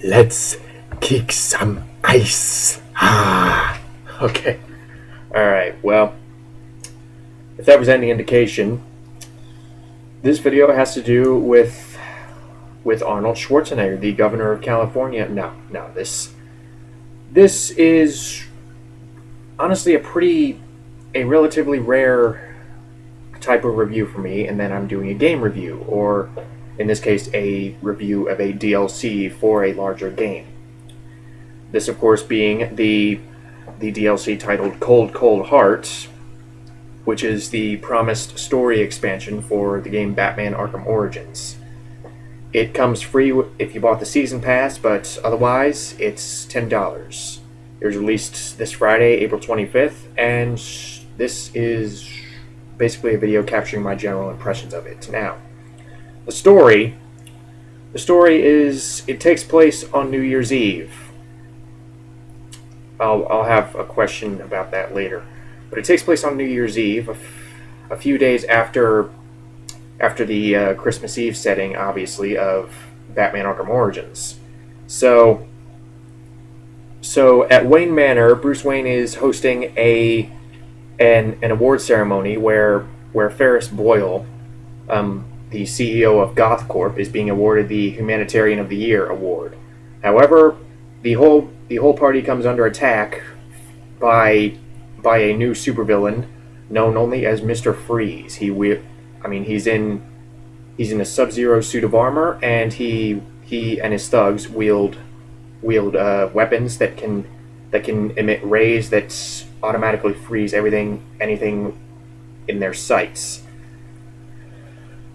Let's kick some ice. Ah. Okay. Alright, well, if that was any indication, this video has to do with Arnold Schwarzenegger, the governor of California. No, this is honestly a relatively rare type of review for me, and then I'm doing a game review, or in this case, a review of a DLC for a larger game. This, of course, being the DLC titled Cold Cold Heart, which is the promised story expansion for the game Batman Arkham Origins. It comes free if you bought the season pass, but otherwise it's $10. It was released this Friday, April 25th, and this is basically a video capturing my general impressions of it. Now, the story is, it takes place on New Year's Eve. I'll have a question about that later. But it takes place on New Year's Eve, a few days after the Christmas Eve setting, obviously, of Batman Arkham Origins. So at Wayne Manor, Bruce Wayne is hosting an award ceremony where Ferris Boyle, the CEO of Goth Corp, is being awarded the Humanitarian of the Year award. However, the whole party comes under attack by a new supervillain known only as Mr. Freeze. He's in a Sub-Zero suit of armor, and he and his thugs wield weapons that can emit rays that automatically freeze anything in their sights.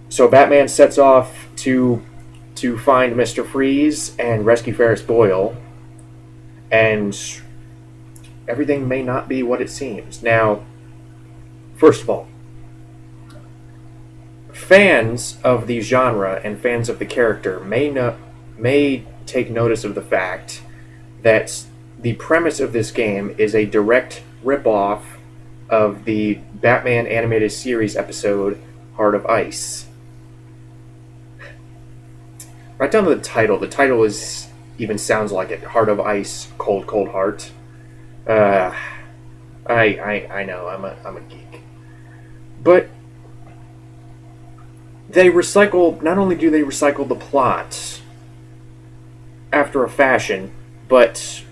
So Batman sets off to find Mr. Freeze and rescue Ferris Boyle, and everything may not be what it seems. Now, first of all, fans of the genre and fans of the character may take notice of the fact that the premise of this game is a direct rip-off of the Batman animated series episode Heart of Ice. Right down to the title. The title even sounds like it. Heart of Ice, Cold Cold Heart. I know, I'm a geek. But they recycle, not only do they recycle the plot after a fashion, but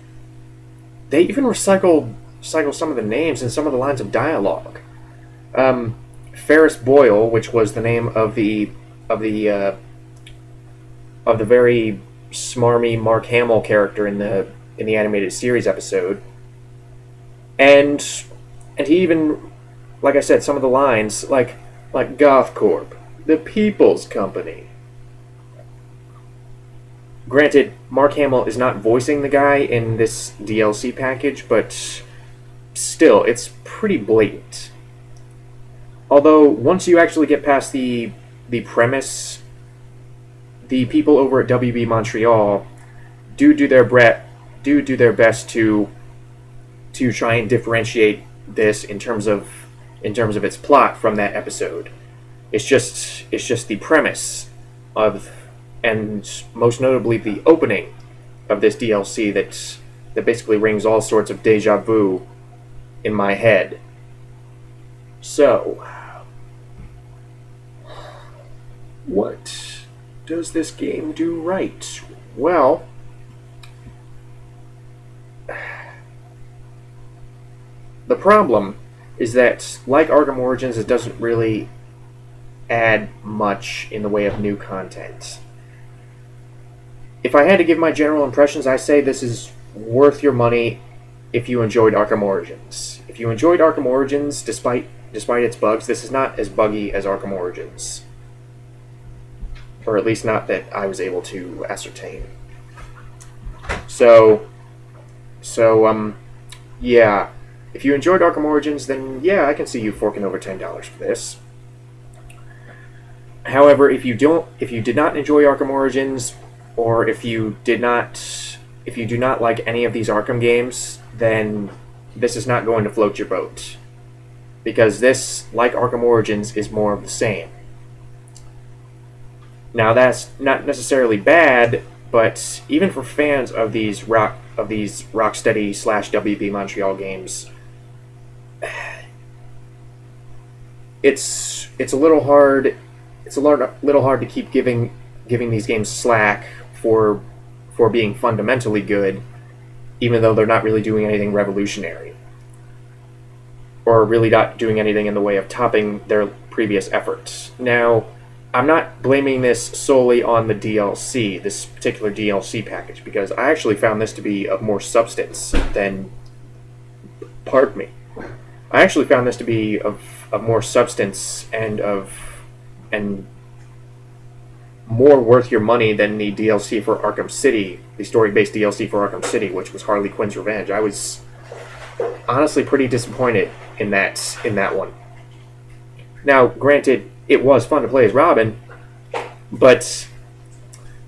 they even recycle some of the names and some of the lines of dialogue. Ferris Boyle, which was the name of the very smarmy Mark Hamill character in the animated series episode, and he even, like I said, some of the lines like Goth Corp, the People's Company. Granted, Mark Hamill is not voicing the guy in this DLC package, but still, it's pretty blatant. Although, once you actually get past the premise, the people over at WB Montreal do their best to try and differentiate this in terms of its plot from that episode. It's just the premise of, and most notably the opening of this DLC that basically rings all sorts of deja vu in my head. So, what does this game do right? Well, the problem is that, like Arkham Origins, it doesn't really add much in the way of new content. If I had to give my general impressions, I say this is worth your money if you enjoyed Arkham Origins. If you enjoyed Arkham Origins, despite its bugs, this is not as buggy as Arkham Origins. Or at least not that I was able to ascertain. So, yeah. If you enjoyed Arkham Origins, then yeah, I can see you forking over $10 for this. However, if you did not enjoy Arkham Origins, or if you do not like any of these Arkham games, then this is not going to float your boat. Because this, like Arkham Origins, is more of the same. Now, that's not necessarily bad, but even for fans of these Rocksteady / WB Montreal games, it's a little hard. It's a little hard to keep giving these games slack for being fundamentally good, even though they're not really doing anything revolutionary, or really not doing anything in the way of topping their previous efforts. Now, I'm not blaming this solely on the DLC, this particular DLC package, because I actually found this to be of more substance than... Pardon me. I actually found this to be of more substance and more worth your money than the DLC for Arkham City, the story-based DLC for Arkham City, which was Harley Quinn's Revenge. I was honestly pretty disappointed in that one. Now, granted, it was fun to play as Robin, but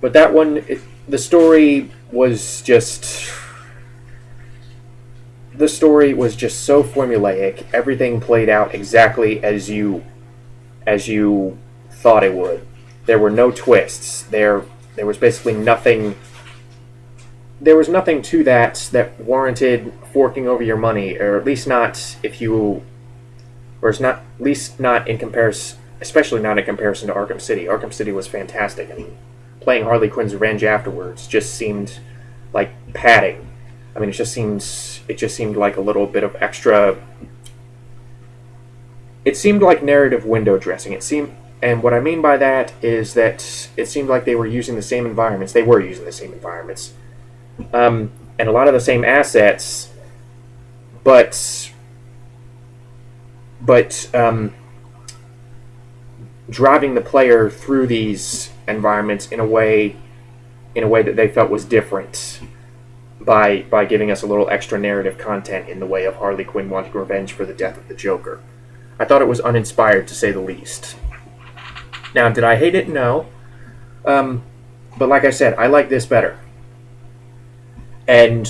that one, the story was just so formulaic. Everything played out exactly as you thought it would. There were no twists. There was basically nothing. There was nothing to that warranted forking over your money, or at least not if you, or it's not, at least not in comparison, especially not in comparison to Arkham City. Arkham City was fantastic. I mean, playing Harley Quinn's Revenge afterwards just seemed like padding. I mean, it just seemed like a little bit of extra. It seemed like narrative window dressing. And what I mean by that is that it seemed like they were using the same environments. They were using the same environments, and a lot of the same assets, but driving the player through these environments in a way that they felt was different, by giving us a little extra narrative content in the way of Harley Quinn wanting revenge for the death of the Joker. I thought it was uninspired, to say the least. Now, did I hate it? No. But like I said, I like this better. And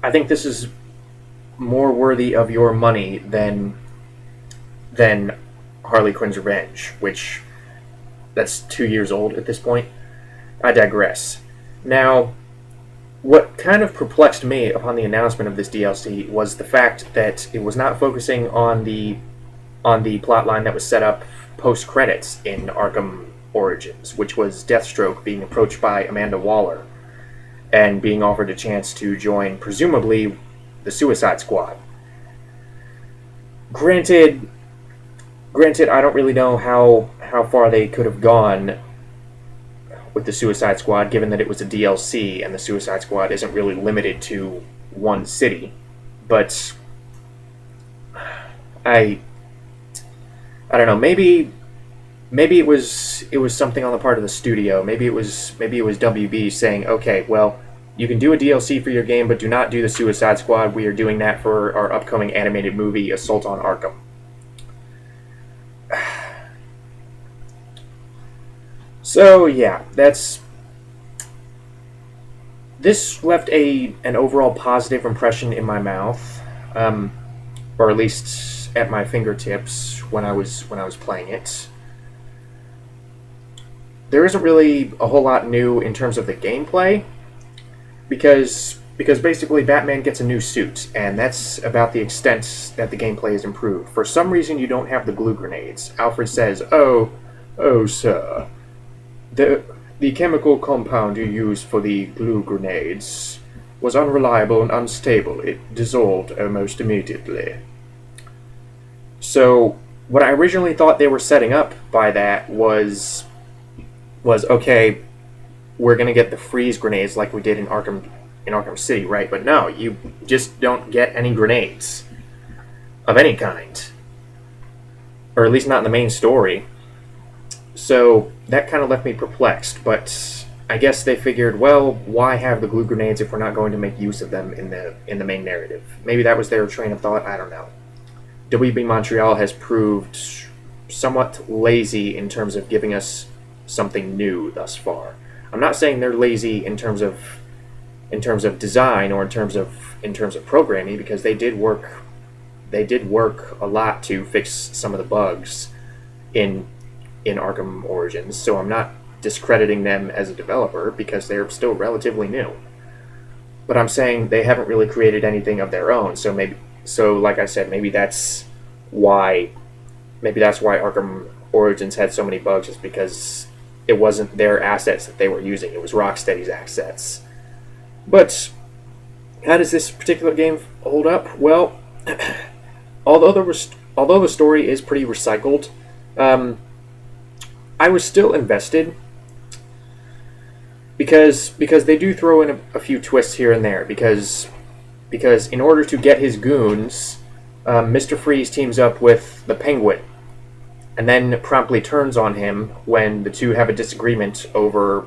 I think this is more worthy of your money than Harley Quinn's Revenge, which, that's 2 years old at this point. I digress. Now, what kind of perplexed me upon the announcement of this DLC was the fact that it was not focusing on the plotline that was set up post-credits in Arkham Origins, which was Deathstroke being approached by Amanda Waller and being offered a chance to join, presumably, the Suicide Squad. Granted, I don't really know how far they could have gone with the Suicide Squad, given that it was a DLC and the Suicide Squad isn't really limited to one city. But I don't know. Maybe it was something on the part of the studio. Maybe it was WB saying, okay, well, you can do a DLC for your game, but do not do the Suicide Squad. We are doing that for our upcoming animated movie, Assault on Arkham. So yeah, this left an overall positive impression in my mouth, or at least at my fingertips when I was playing it. There isn't really a whole lot new in terms of the gameplay, because basically Batman gets a new suit, and that's about the extent that the gameplay is improved. For some reason, you don't have the glue grenades. Alfred says, "Oh, sir. The chemical compound you used for the glue grenades was unreliable and unstable. It dissolved almost immediately." So, what I originally thought they were setting up by that was okay, we're going to get the freeze grenades like we did in Arkham City, right? But no, you just don't get any grenades of any kind. Or at least not in the main story. So that kind of left me perplexed, but I guess they figured, well, why have the glue grenades if we're not going to make use of them in the main narrative? Maybe that was their train of thought, I don't know. WB Montreal has proved somewhat lazy in terms of giving us something new thus far. I'm not saying they're lazy in terms of design or in terms of programming, because they did work a lot to fix some of the bugs in Arkham Origins. So I'm not discrediting them as a developer because they're still relatively new. But I'm saying they haven't really created anything of their own. So like I said, maybe that's why Arkham Origins had so many bugs, is because it wasn't their assets that they were using. It was Rocksteady's assets. But how does this particular game hold up? Well, although the story is pretty recycled, I was still invested because they do throw in a few twists here and there. Because in order to get his goons, Mr. Freeze teams up with the Penguin, and then promptly turns on him when the two have a disagreement over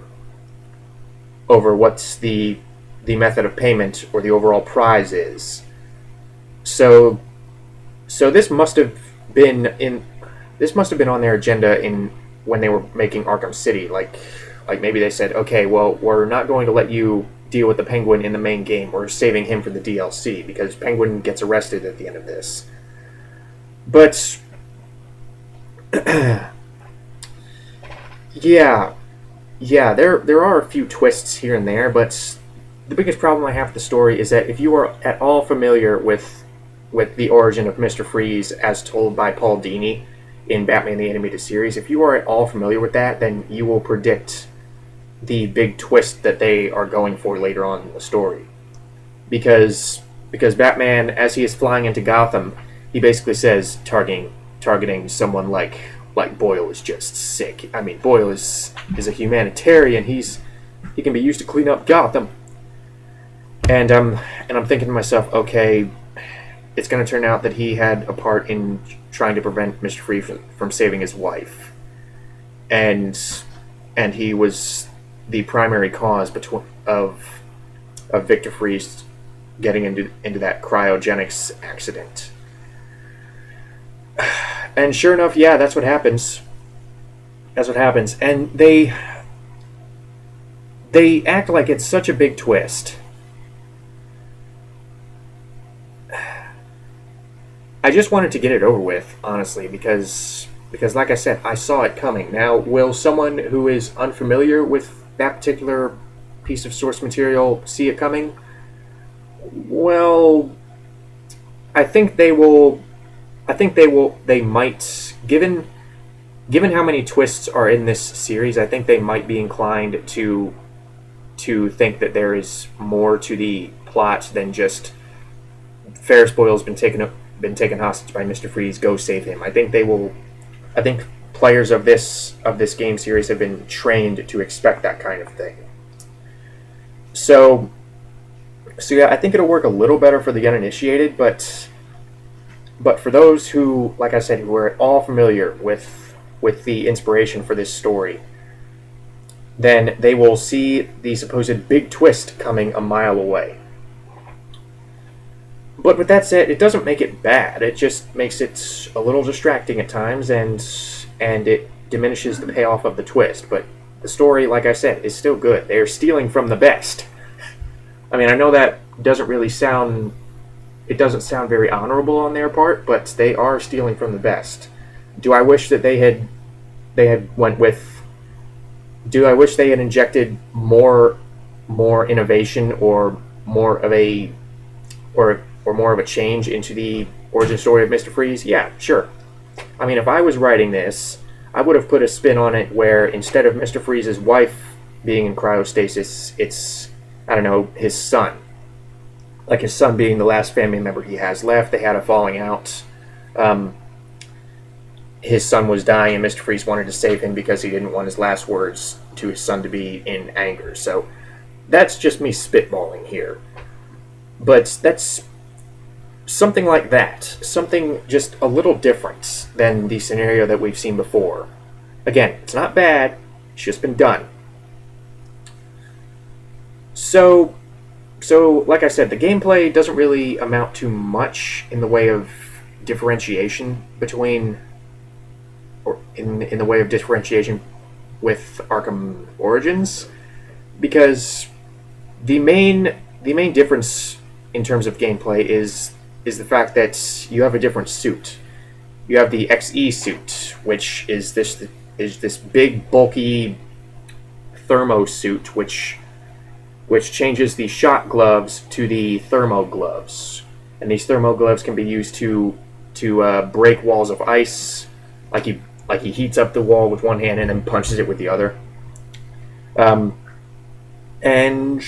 what's the method of payment or the overall prize is. So this must have been on their agenda when they were making Arkham City. Like maybe they said, okay, well, we're not going to let you deal with the Penguin in the main game. We're saving him for the DLC because Penguin gets arrested at the end of this. But yeah, there are a few twists here and there, but the biggest problem I have with the story is that if you are at all familiar with the origin of Mr. Freeze as told by Paul Dini in Batman the Animated Series, if you are at all familiar with that, then you will predict the big twist that they are going for later on in the story. Because Batman, as he is flying into Gotham, he basically says targeting someone like Boyle is just sick. I mean, Boyle is a humanitarian. He can be used to clean up Gotham. And I'm thinking to myself, okay, it's going to turn out that he had a part in trying to prevent Mr. Freeze from saving his wife, and he was the primary cause of Victor Freeze getting into that cryogenics accident. And sure enough, yeah, that's what happens. And they act like it's such a big twist. I just wanted to get it over with, honestly, because like I said, I saw it coming. Now, will someone who is unfamiliar with that particular piece of source material see it coming? Well, I think they will. They might, given how many twists are in this series, I think they might be inclined to think that there is more to the plot than just Ferris Boyle's been taken hostage by Mr. Freeze, go save him. I think players of this game series have been trained to expect that kind of thing. So yeah, I think it'll work a little better for the uninitiated, but for those who, like I said, who are all familiar with the inspiration for this story, then they will see the supposed big twist coming a mile away. But with that said, it doesn't make it bad. It just makes it a little distracting at times, and it diminishes the payoff of the twist. But the story, like I said, is still good. They're stealing from the best. I mean, I know that doesn't sound very honorable on their part, but they are stealing from the best. Do I wish that they had went with? Do I wish they had injected more innovation or more of a change into the origin story of Mr. Freeze? Yeah, sure. I mean, if I was writing this, I would have put a spin on it where instead of Mr. Freeze's wife being in cryostasis, it's, I don't know, his son. Like his son being the last family member he has left. They had a falling out. His son was dying, and Mr. Freeze wanted to save him because he didn't want his last words to his son to be in anger. So that's just me spitballing here. But that's something like that. Something just a little different than the scenario that we've seen before. Again, it's not bad. It's just been done. So like I said, the gameplay doesn't really amount to much in the way of differentiation between, or in the way of differentiation with Arkham Origins, because the main difference in terms of gameplay is the fact that you have a different suit. You have the XE suit, which is this big, bulky thermo suit, which changes the shock gloves to the thermo gloves. And these thermo gloves can be used to break walls of ice, like he heats up the wall with one hand and then punches it with the other. And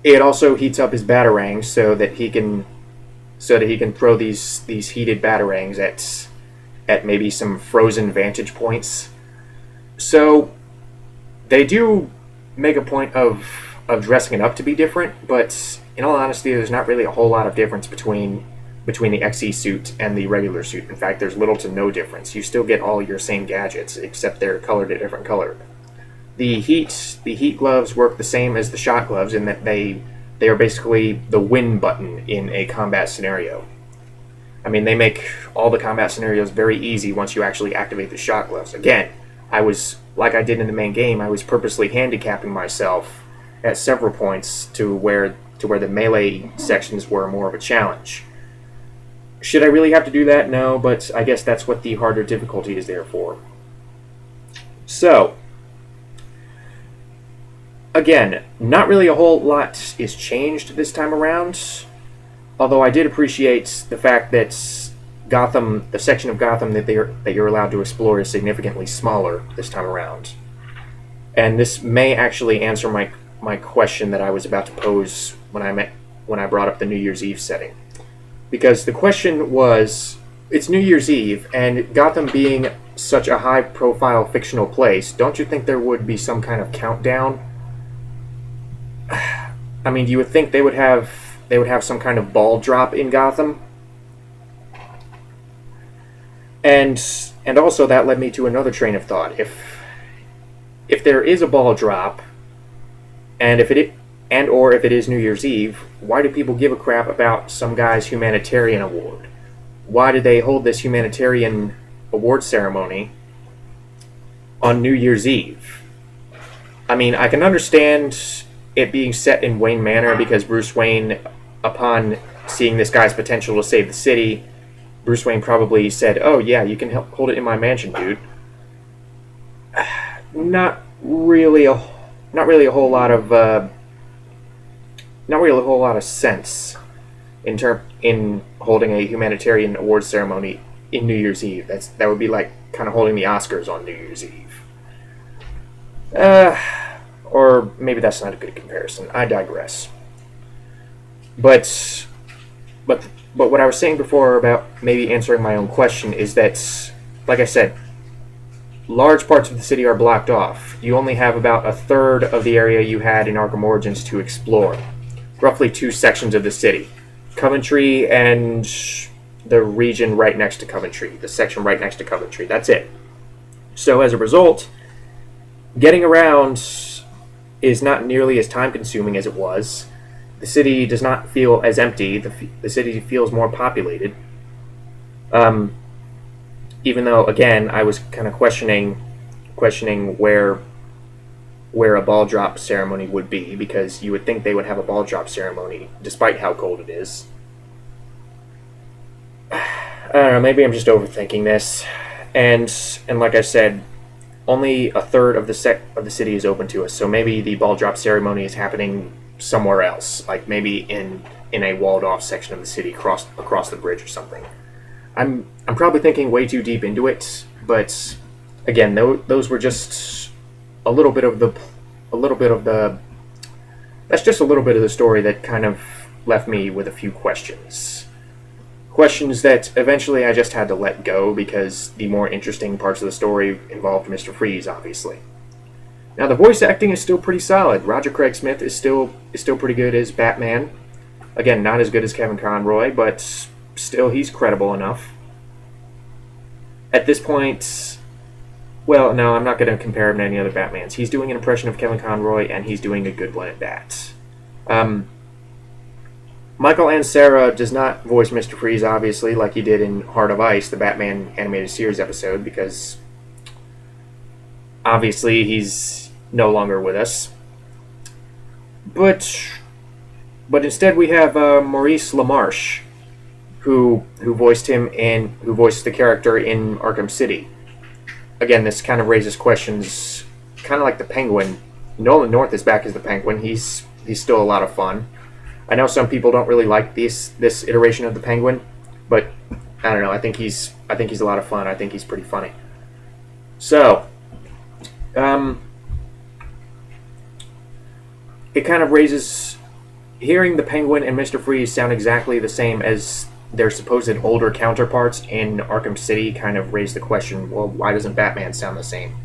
it also heats up his batarangs so that he can throw these heated batarangs at maybe some frozen vantage points. So they do make a point of dressing it up to be different, but in all honesty, there's not really a whole lot of difference between the XE suit and the regular suit. In fact, there's little to no difference. You still get all your same gadgets, except they're colored a different color. The heat gloves work the same as the shock gloves in that they are basically the win button in a combat scenario. I mean, they make all the combat scenarios very easy once you actually activate the shock gloves. Again, I was, like I did in the main game, I was purposely handicapping myself at several points to where the melee sections were more of a challenge. Should I really have to do that? No, but I guess that's what the harder difficulty is there for. So, again, not really a whole lot is changed this time around, although I did appreciate the fact that Gotham, the section of Gotham that you're allowed to explore, is significantly smaller this time around. And this may actually answer my question that I was about to pose when I brought up the New Year's Eve setting. Because the question was, it's New Year's Eve, and Gotham being such a high-profile fictional place, don't you think there would be some kind of countdown? I mean, you would think they would have some kind of ball drop in Gotham. And also that led me to another train of thought. If there is a ball drop, and if it is New Year's Eve, why do people give a crap about some guy's humanitarian award? Why did they hold this humanitarian award ceremony on New Year's Eve? I mean, I can understand it being set in Wayne Manor because Bruce Wayne, upon seeing this guy's potential to save the city, Bruce Wayne probably said, "Oh yeah, you can hold it in my mansion, dude." Not really a whole lot of sense in holding a humanitarian awards ceremony in New Year's Eve. That would be like kind of holding the Oscars on New Year's Eve. Or maybe that's not a good comparison. I digress. But what I was saying before about maybe answering my own question is that, like I said, large parts of the city are blocked off. You only have about a third of the area you had in Arkham Origins to explore. Roughly 2 sections of the city. Coventry and the region right next to Coventry. The section right next to Coventry. That's it. So as a result, getting around is not nearly as time-consuming as it was. The city does not feel as empty. The city feels more populated. Even though, again, I was kind of questioning where a ball drop ceremony would be, because you would think they would have a ball drop ceremony despite how cold it is. I don't know, maybe I'm just overthinking this. And like I said, only a third of the city is open to us, so maybe the ball drop ceremony is happening somewhere else, like maybe in a walled off section of the city across the bridge or something. I'm probably thinking way too deep into it, but again, those were just a little bit of the that's just a little bit of the story that kind of left me with a few questions. Questions that eventually I just had to let go because the more interesting parts of the story involved Mr. Freeze, obviously. Now, the voice acting is still pretty solid. Roger Craig Smith is still pretty good as Batman. Again, not as good as Kevin Conroy, but still he's credible enough. At this point, well, no, I'm not going to compare him to any other Batmans. He's doing an impression of Kevin Conroy, and he's doing a good one at that. Michael Ansara does not voice Mr. Freeze, obviously, like he did in Heart of Ice, the Batman animated series episode, because obviously he's no longer with us. But instead we have Maurice LaMarche, who voiced the character in Arkham City. Again, this kind of raises questions kind of like the Penguin. Nolan North is back as the Penguin. He's still a lot of fun. I know some people don't really like this iteration of the Penguin, but I don't know. I think he's a lot of fun. I think he's pretty funny. So, it kind of raises, hearing the Penguin and Mr. Freeze sound exactly the same as their supposed older counterparts in Arkham City kind of raised the question, well, why doesn't Batman sound the same?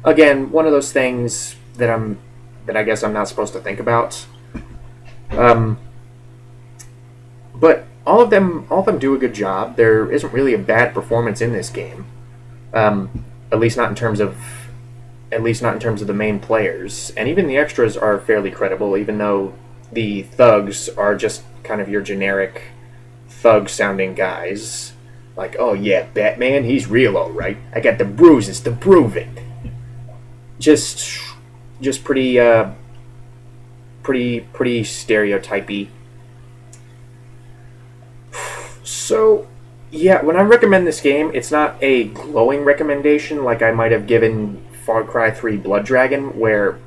Again, one of those things that I guess I'm not supposed to think about. But all of them do a good job. There isn't really a bad performance in this game. At least not in terms of the main players. And even the extras are fairly credible, even though the thugs are just kind of your generic thug-sounding guys. Like, oh yeah, Batman, he's real alright. I got the bruises to prove it. Just pretty stereotypy. So, yeah, when I recommend this game, it's not a glowing recommendation like I might have given Far Cry 3 Blood Dragon, where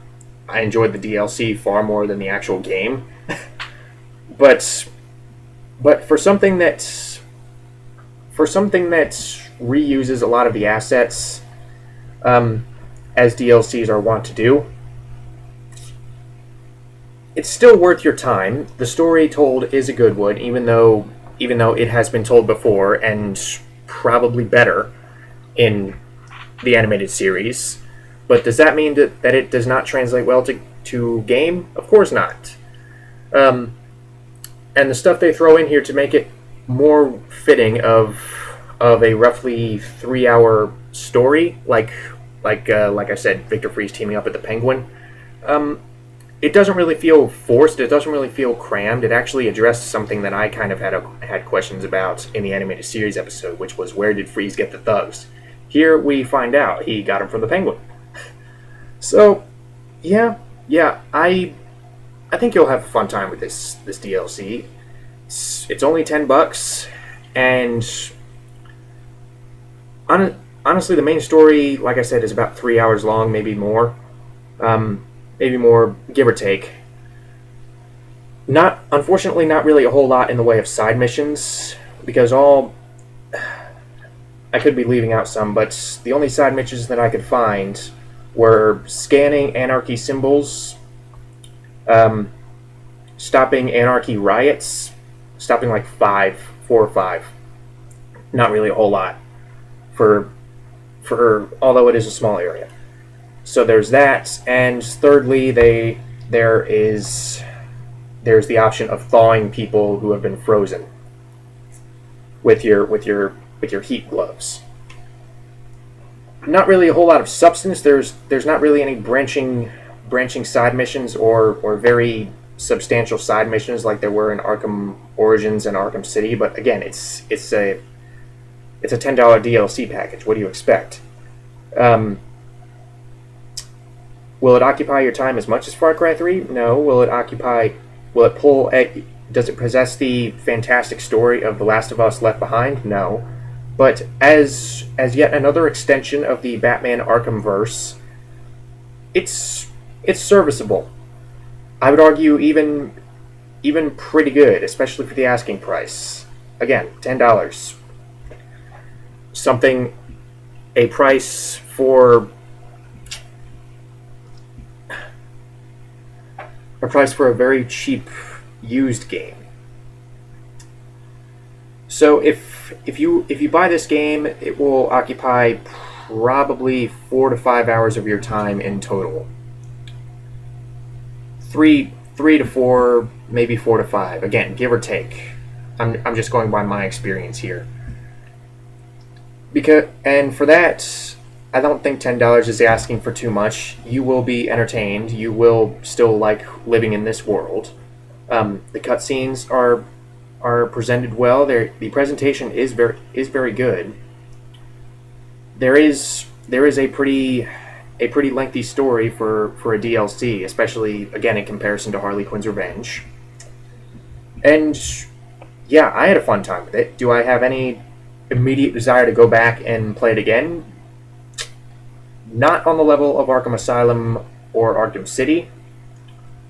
I enjoyed the DLC far more than the actual game. but for something that reuses a lot of the assets, as DLCs are wont to do, it's still worth your time. The story told is a good one, even though it has been told before and probably better in the animated series. But does that mean that it does not translate well to game? Of course not. And the stuff they throw in here to make it more fitting of a roughly 3-hour story, like I said, Victor Freeze teaming up with the Penguin, it doesn't really feel forced. It doesn't really feel crammed. It actually addressed something that I kind of had questions about in the animated series episode, which was, where did Freeze get the thugs? Here we find out he got them from the Penguin. So, yeah, I think you'll have a fun time with this DLC. It's only $10, and honestly, the main story, like I said, is about 3 hours long, maybe more. Maybe more, give or take. Unfortunately, not really a whole lot in the way of side missions, because I could be leaving out some, but the only side missions that I could find were scanning Anarchy symbols, stopping Anarchy riots, stopping like 4 or 5. Not really a whole lot for although it is a small area. So there's that, and thirdly, there's the option of thawing people who have been frozen with your heat gloves. Not really a whole lot of substance. There's not really any branching side missions or very substantial side missions like there were in Arkham Origins and Arkham City. But again, it's a $10 DLC package. What do you expect? Will it occupy your time as much as Far Cry 3? No. Does it possess the fantastic story of The Last of Us Left Behind? No. But as yet another extension of the Batman Arkham verse, it's serviceable. I would argue even pretty good, especially for the asking price. Again, $10. A price for a very cheap used game. So if you buy this game, it will occupy probably 4 to 5 hours of your time in total. 3 to 4, maybe 4 to 5. Again, give or take. I'm just going by my experience here. And for that, I don't think $10 is asking for too much. You will be entertained. You will still like living in this world. The cutscenes are presented well. The presentation is very good. There is a pretty lengthy story for a DLC, especially again in comparison to Harley Quinn's Revenge. And yeah, I had a fun time with it. Do I have any immediate desire to go back and play it again? Not on the level of Arkham Asylum or Arkham City,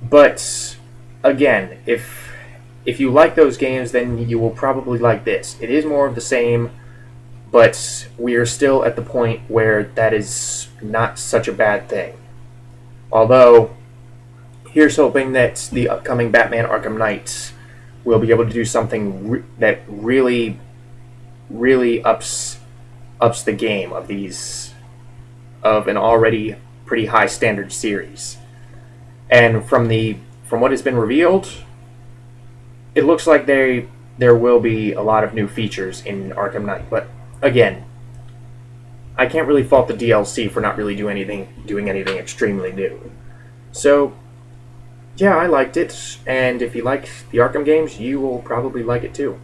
but again, if you like those games, then you will probably like this. It is more of the same, but we are still at the point where that is not such a bad thing. Although, here's hoping that the upcoming Batman Arkham Knight will be able to do something that really ups the game of an already pretty high standard series. And from what has been revealed, it looks like there will be a lot of new features in Arkham Knight. But again, I can't really fault the DLC for not really doing anything extremely new. So yeah, I liked it, and if you like the Arkham games, you will probably like it too.